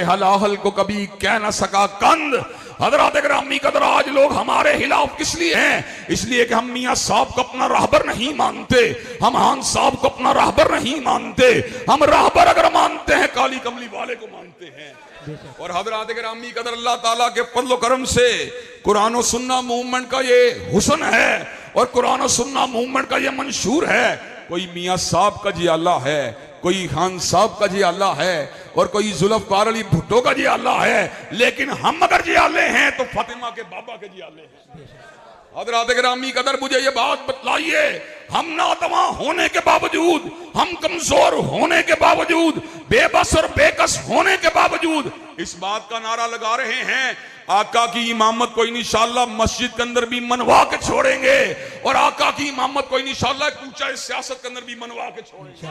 हलाहल को कभी कह ना सका कंद। हजरत ग्रामी कदर आज लोग हमारे खिलाफ किस लिए हैं? इसलिए कि हम मियाँ साहब को अपना राहबर नहीं मानते, हम हान साहब को अपना राहबर नहीं मानते। हम राहबर अगर मानते हैं काली कमली वाले को मानते हैं। और हजरत ग्रामी कदर अल्लाह ताला के फज़ल व करम से कुरान और सुन्ना मूवमेंट का ये हुस्न है और कुरान और सुन्ना मूवमेंट का ये मंशूर है। कोई मियाँ साहब का जियाला है, कोई खान साहब का जियाला है और कोई जुल्फकार अली भुट्टो का जियाला है, लेकिन हम अगर जियाले हैं तो फातिमा के बाबा के जियाले हैं। हज़रत ग्रामी कदर मुझे ये बात बतलाइए, हम नातवा होने के बावजूद, हम कमजोर होने के बावजूद, बेबस और बेकस होने के बावजूद इस बात का नारा लगा रहे हैं आका की इमामत को इंशाअल्लाह मस्जिद के अंदर भी मनवा के छोड़ेंगे और आका की इमामत को इंशाअल्लाह कूचा सियासत के अंदर भी मनवा के छोड़ेंगे।